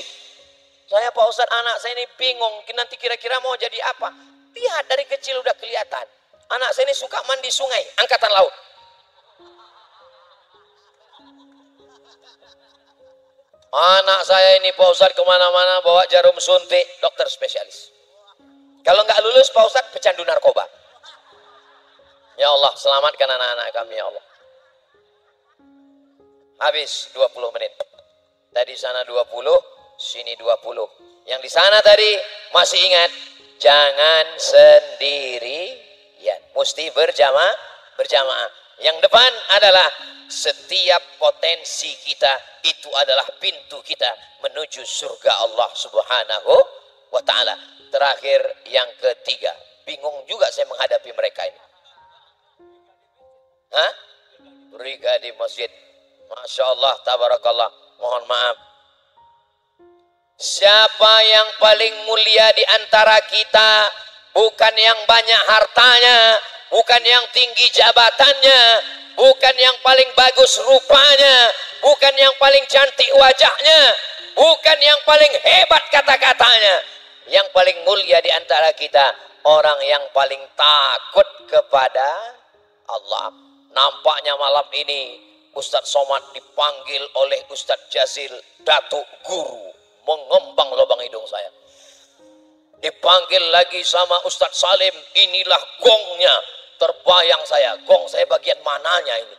Saya Pak Ustadz, anak saya ini bingung, nanti kira-kira mau jadi apa? Lihat dari kecil udah kelihatan. Anak saya ini suka mandi sungai, angkatan laut. Anak saya ini Pak Ustadz kemana-mana bawa jarum suntik, dokter spesialis. Kalau nggak lulus Pak Ustadz pecandu narkoba. Ya Allah, selamatkan anak-anak kami ya Allah. Habis 20 menit. Tadi sana 20, sini 20. Yang di sana tadi masih ingat, jangan sendirian, mesti berjamaah. Yang depan adalah setiap potensi kita itu adalah pintu kita menuju surga Allah Subhanahu wa ta'ala. Terakhir yang ketiga, bingung juga saya menghadapi mereka ini. Hah? Brigade masjid. Masya Allah, tabarakallah. Mohon maaf. Siapa yang paling mulia di antara kita? Bukan yang banyak hartanya, bukan yang tinggi jabatannya, bukan yang paling bagus rupanya, bukan yang paling cantik wajahnya, bukan yang paling hebat kata-katanya. Yang paling mulia di antara kita, orang yang paling takut kepada Allah. Nampaknya malam ini Ustadz Somad dipanggil oleh Ustadz Jazil, Datuk Guru, mengembang lubang hidung saya. Dipanggil lagi sama Ustadz Salim, inilah gongnya. Terbayang saya, gong saya bagian mananya ini.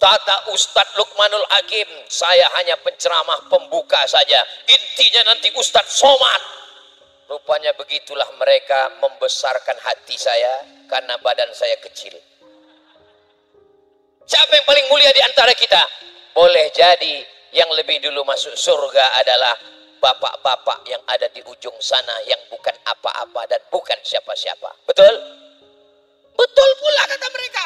Kata Ustadz Luqmanul Hakim, saya hanya penceramah pembuka saja. Intinya nanti Ustadz Somad Rupanya begitulah mereka membesarkan hati saya karena badan saya kecil. Siapa yang paling mulia di antara kita? Boleh jadi yang lebih dulu masuk surga adalah bapak-bapak yang ada di ujung sana yang bukan apa-apa dan bukan siapa-siapa. Betul? Betul pula kata mereka.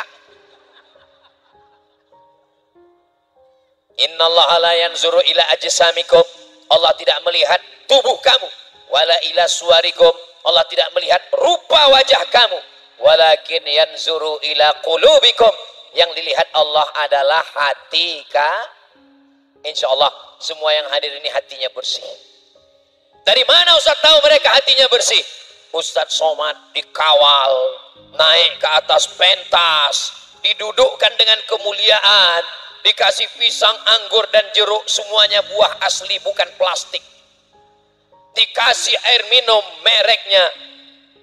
Innallaha la yanzuru ila ajsamikum. Allah tidak melihat tubuh kamu. Wala ila suwarikum. Allah tidak melihat rupa wajah kamu. Walakin yanzuru ila qulubikum. Yang dilihat Allah adalah hati Insya Allah semua yang hadir ini hatinya bersih. Dari mana Ustaz tahu mereka hatinya bersih? Ustaz Somad dikawal, naik ke atas pentas, didudukkan dengan kemuliaan, dikasih pisang, anggur dan jeruk, semuanya buah asli bukan plastik. Dikasih air minum mereknya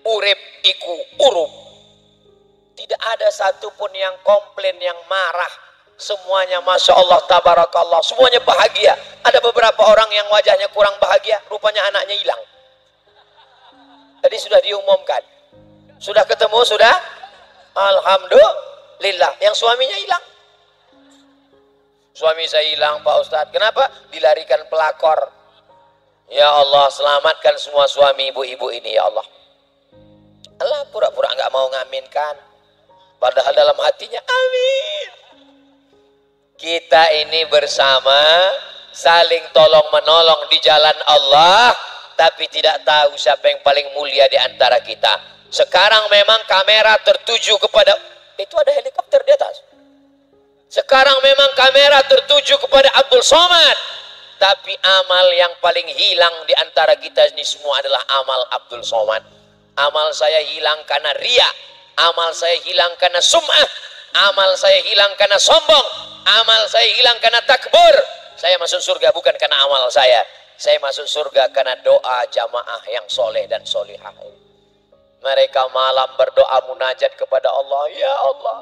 Urip Iku Urup. Tidak ada satupun yang komplain, yang marah. Semuanya Masya Allah, Tabarakallah, semuanya bahagia. Ada beberapa orang yang wajahnya kurang bahagia, rupanya anaknya hilang. Tadi sudah diumumkan. Sudah ketemu, sudah? Alhamdulillah. Yang suaminya hilang. Suami saya hilang Pak Ustadz. Kenapa? Dilarikan pelakor. Ya Allah, selamatkan semua suami ibu-ibu ini ya Allah. Allah pura-pura nggak mau ngaminkan. Padahal dalam hatinya amin. Kita ini bersama saling tolong menolong di jalan Allah, tapi tidak tahu siapa yang paling mulia di antara kita. Sekarang memang kamera tertuju kepada, itu ada helikopter di atas. Sekarang memang kamera tertuju kepada Abdul Somad, tapi amal yang paling hilang di antara kita ini semua adalah amal Abdul Somad. Amal saya hilang karena riya, amal saya hilang karena sum'ah, amal saya hilang karena sombong, amal saya hilang karena takbur. Saya masuk surga bukan karena amal saya masuk surga karena doa jamaah yang soleh dan solihah. Mereka malam berdoa munajat kepada Allah. Ya Allah,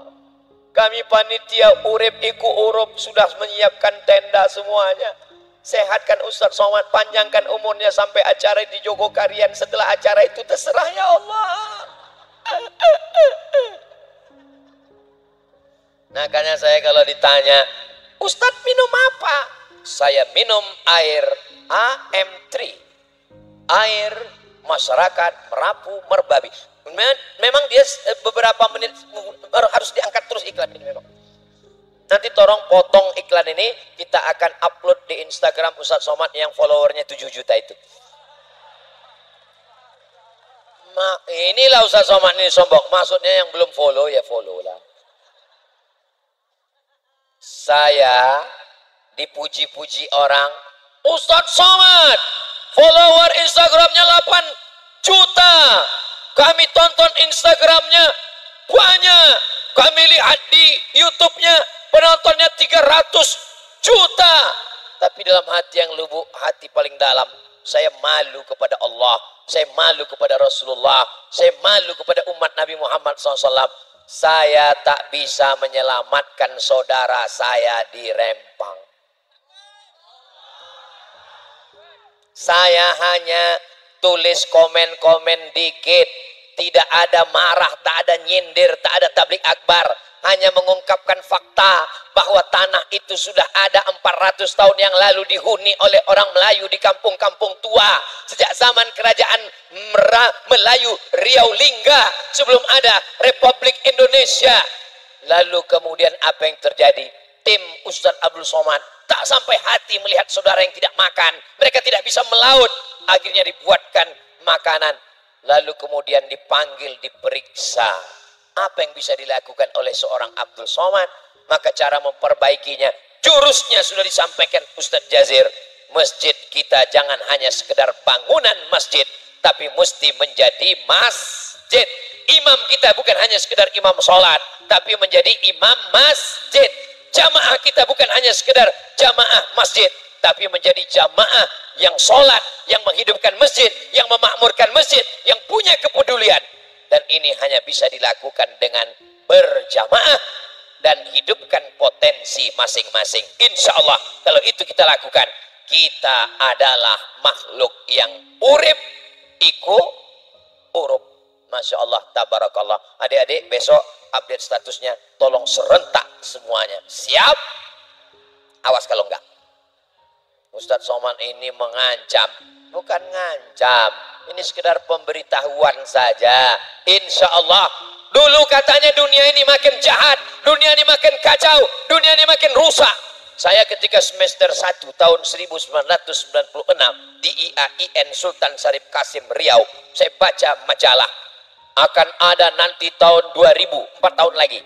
kami panitia Urip Iku Urup sudah menyiapkan tenda semuanya. Sehatkan Ustaz Somad, panjangkan umurnya sampai acara di Jogokarian. Setelah acara itu terserah ya Allah. Nah, karena saya kalau ditanya, Ustadz minum apa? Saya minum air AM3, air masyarakat Merapu Merbabi. Memang dia beberapa menit harus diangkat terus iklan ini memang. Nanti tolong potong iklan ini, kita akan upload di Instagram Ustadz Somad yang followernya 7 juta itu. Inilah Ustadz Somad ini sombong. Maksudnya yang belum follow ya follow lah. Saya dipuji-puji orang, Ustadz Somad follower Instagramnya 8 juta. Kami tonton Instagramnya banyak. Kami lihat di YouTube-nya penontonnya 300 juta. Tapi dalam hati yang lubuk, hati paling dalam, saya malu kepada Allah, saya malu kepada Rasulullah, saya malu kepada umat Nabi Muhammad SAW. Saya tak bisa menyelamatkan saudara saya di Rempang. Saya hanya tulis komen-komen dikit. Tidak ada marah, tak ada nyindir, tak ada tablik akbar. Hanya mengungkapkan fakta bahwa tanah itu sudah ada 400 tahun yang lalu dihuni oleh orang Melayu di kampung-kampung tua. Sejak zaman kerajaan Melayu Riau Lingga sebelum ada Republik Indonesia. Lalu kemudian apa yang terjadi? Tim Ustadz Abdul Somad tak sampai hati melihat saudara yang tidak makan. Mereka tidak bisa melaut. Akhirnya dibuatkan makanan. Lalu kemudian dipanggil, diperiksa. Apa yang bisa dilakukan oleh seorang Abdul Somad? Maka cara memperbaikinya, jurusnya sudah disampaikan Ustadz Jazir. Masjid kita jangan hanya sekedar bangunan masjid, tapi mesti menjadi masjid. Imam kita bukan hanya sekedar imam sholat, tapi menjadi imam masjid. Jamaah kita bukan hanya sekedar jamaah masjid, tapi menjadi jamaah yang sholat, yang menghidupkan masjid, yang memakmurkan masjid, yang punya kepedulian. Dan ini hanya bisa dilakukan dengan berjamaah dan hidupkan potensi masing-masing. Insya Allah kalau itu kita lakukan, kita adalah makhluk yang urip iku urup. Masya Allah, tabarakallah. Adik-adik besok update statusnya, tolong serentak semuanya. Siap? Awas kalau enggak. Ustadz Somad ini mengancam. Bukan ngancam, ini sekedar pemberitahuan saja. Insya Allah. Dulu katanya dunia ini makin jahat, dunia ini makin kacau, dunia ini makin rusak. Saya ketika semester 1 tahun 1996 di IAIN Sultan Syarif Kasim Riau, saya baca majalah akan ada nanti tahun 2000, 4 tahun lagi,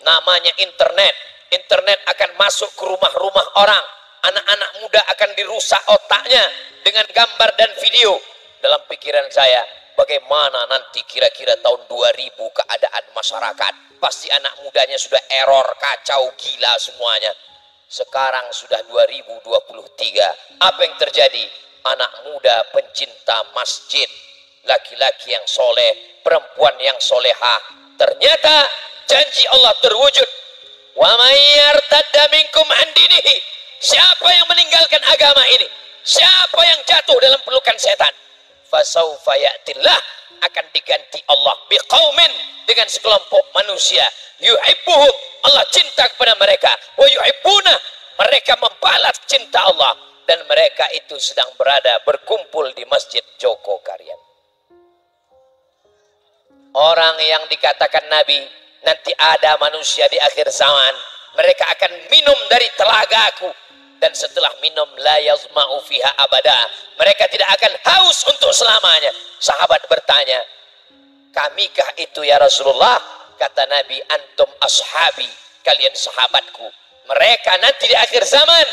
namanya internet. Internet akan masuk ke rumah-rumah orang, anak-anak muda akan dirusak otaknya dengan gambar dan video. Dalam pikiran saya, bagaimana nanti kira-kira tahun 2000 keadaan masyarakat? Pasti anak mudanya sudah error, kacau, gila semuanya. Sekarang sudah 2023. Apa yang terjadi? Anak muda pencinta masjid, laki-laki yang soleh, perempuan yang solehah. Ternyata janji Allah terwujud. Wa may yartadda minkum an dinihi. Siapa yang meninggalkan agama ini? Siapa yang jatuh dalam pelukan setan? Fasaufa ya'tillah, akan diganti Allah biqaumin, dengan sekelompok manusia, yuhibbuhum, Allah cinta kepada mereka, wa yuhibbuna, mereka membalas cinta Allah, dan mereka itu sedang berada berkumpul di Masjid Joko Karian. Orang yang dikatakan Nabi, nanti ada manusia di akhir zaman, mereka akan minum dari telagaku, dan setelah minum la yazma'u fiha abada, mereka tidak akan haus untuk selamanya. Sahabat bertanya, kamikah itu ya Rasulullah? Kata Nabi, antum ashabi, kalian sahabatku. Mereka nanti di akhir zaman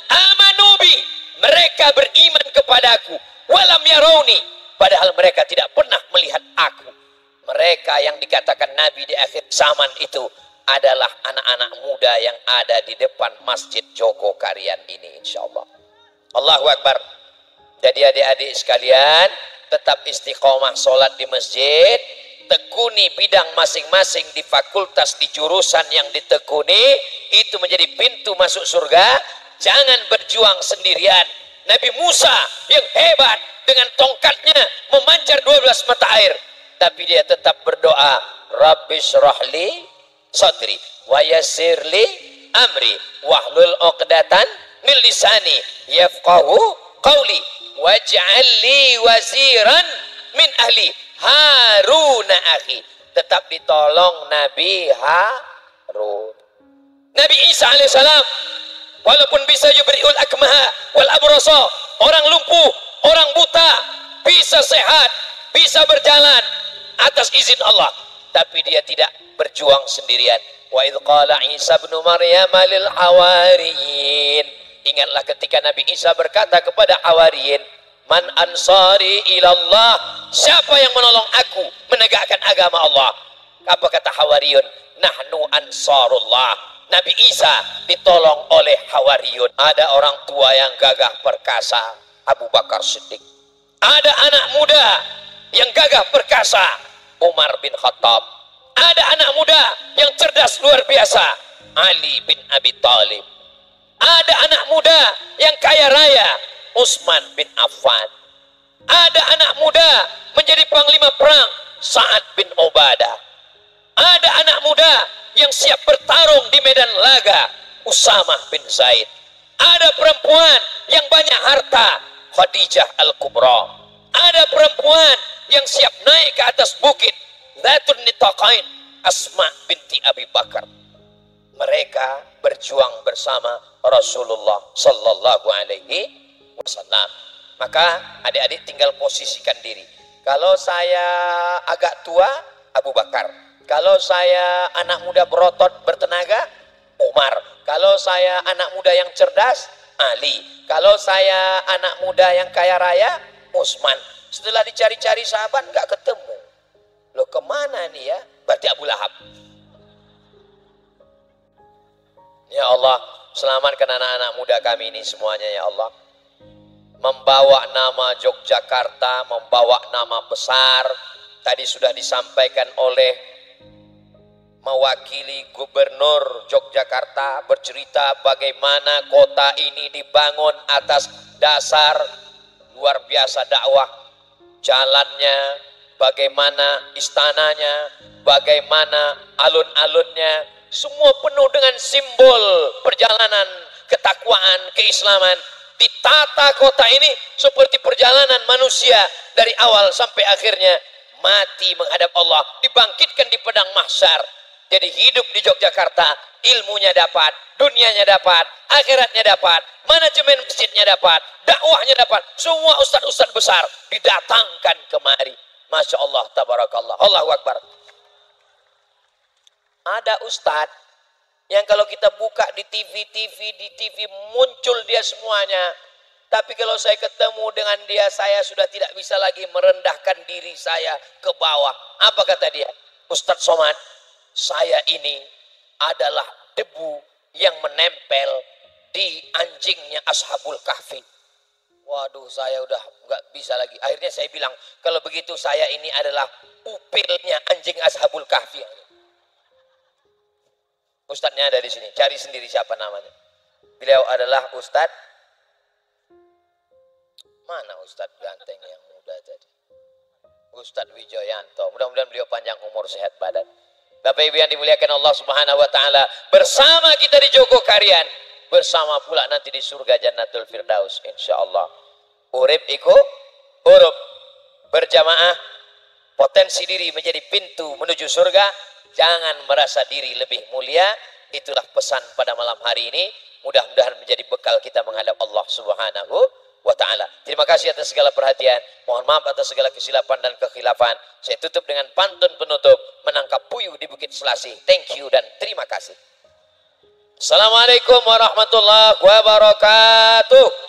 amanubi, mereka beriman kepadaku, walam yarawni, padahal mereka tidak pernah melihat aku. Mereka yang dikatakan Nabi di akhir zaman itu adalah anak-anak muda yang ada di depan Masjid Joko Karian ini, insya Allah. Allahu Akbar. Jadi adik-adik sekalian, tetap istiqomah sholat di masjid, tekuni bidang masing-masing di fakultas, di jurusan yang ditekuni, itu menjadi pintu masuk surga. Jangan berjuang sendirian. Nabi Musa yang hebat dengan tongkatnya memancar 12 mata air, tapi dia tetap berdoa, Rabbi syrahli sadri wa yassirli amri wahlul 'uqdatan min lisani yafqahu qawli waj'al li waziran min ahli Harun akhi. Tetap ditolong Nabi Harun. Nabi Isa alaihissalam walaupun bisa yubri'ul akmaha wal abrasa, orang lumpuh, orang buta bisa sehat, bisa berjalan atas izin Allah, tapi dia tidak berjuang sendirian. Wa idh qala Isa ibn Maryam lil hawariyin, ingatlah ketika Nabi Isa berkata kepada hawariyin, man ansari ilallah, siapa yang menolong aku menegakkan agama Allah? Apa kata hawariyun? Nahnu ansarullah. Nabi Isa ditolong oleh hawariyun. Ada orang tua yang gagah perkasa, Abu Bakar Siddiq. Ada anak muda yang gagah perkasa, Umar bin Khattab. Ada anak muda yang cerdas luar biasa, Ali bin Abi Thalib. Ada anak muda yang kaya raya, Utsman bin Affan. Ada anak muda menjadi panglima perang, Sa'ad bin Ubadah. Ada anak muda yang siap bertarung di medan laga, Usamah bin Zaid. Ada perempuan yang banyak harta, Khadijah Al-Kubra. Ada perempuan yang siap naik ke atas bukit, Zatun Nitaqain, Asma binti Abi Bakar. Mereka berjuang bersama Rasulullah sallallahu alaihi wasallam. Maka adik-adik tinggal posisikan diri. Kalau saya agak tua, Abu Bakar. Kalau saya anak muda berotot bertenaga, Umar. Kalau saya anak muda yang cerdas, Ali. Kalau saya anak muda yang kaya raya, Utsman. Setelah dicari-cari sahabat nggak ketemu. Loh, kemana nih ya? Berarti Abu Lahab. Ya Allah, selamatkan anak-anak muda kami ini semuanya ya Allah. Membawa nama Yogyakarta, membawa nama besar. Tadi sudah disampaikan oleh mewakili Gubernur Yogyakarta, bercerita bagaimana kota ini dibangun atas dasar luar biasa dakwah. jalannya, bagaimana istananya, bagaimana alun-alunnya, semua penuh dengan simbol perjalanan ketakwaan, keislaman. Ditata kota ini seperti perjalanan manusia dari awal sampai akhirnya mati menghadap Allah, dibangkitkan di padang mahsyar. Jadi hidup di Yogyakarta, ilmunya dapat, dunianya dapat, akhiratnya dapat, manajemen masjidnya dapat, dakwahnya dapat, semua ustadz-ustadz besar didatangkan kemari. Masya Allah, tabarakallah, Allahu Akbar. Ada ustadz yang kalau kita buka di TV muncul dia semuanya. Tapi kalau saya ketemu dengan dia, saya sudah tidak bisa lagi merendahkan diri saya ke bawah. Apa kata dia? Ustadz Somad, saya ini adalah debu yang menempel di anjingnya Ashabul Kahfi. Waduh, saya udah nggak bisa lagi. Akhirnya saya bilang, kalau begitu saya ini adalah upilnya anjing Ashabul Kahfi. Ustadznya ada di sini, cari sendiri siapa namanya. Beliau adalah Ustadz, mana Ustadz ganteng yang muda tadi? Ustadz Wijoyanto. Mudah-mudahan beliau panjang umur, sehat badan. Bapak Ibu yang dimuliakan Allah Subhanahu wa taala, bersama kita di Jogokarian, bersama pula nanti di surga Jannatul Firdaus insyaallah. Urip iku urup, berjamaah, potensi diri menjadi pintu menuju surga. Jangan merasa diri lebih mulia. Itulah pesan pada malam hari ini. Mudah-mudahan menjadi bekal kita menghadap Allah Subhanahu wa ta'ala. Terima kasih atas segala perhatian. Mohon maaf atas segala kesilapan dan kekhilafan. Saya tutup dengan pantun penutup, menangkap puyuh di Bukit Selasih. Thank you dan terima kasih. Assalamualaikum warahmatullahi wabarakatuh.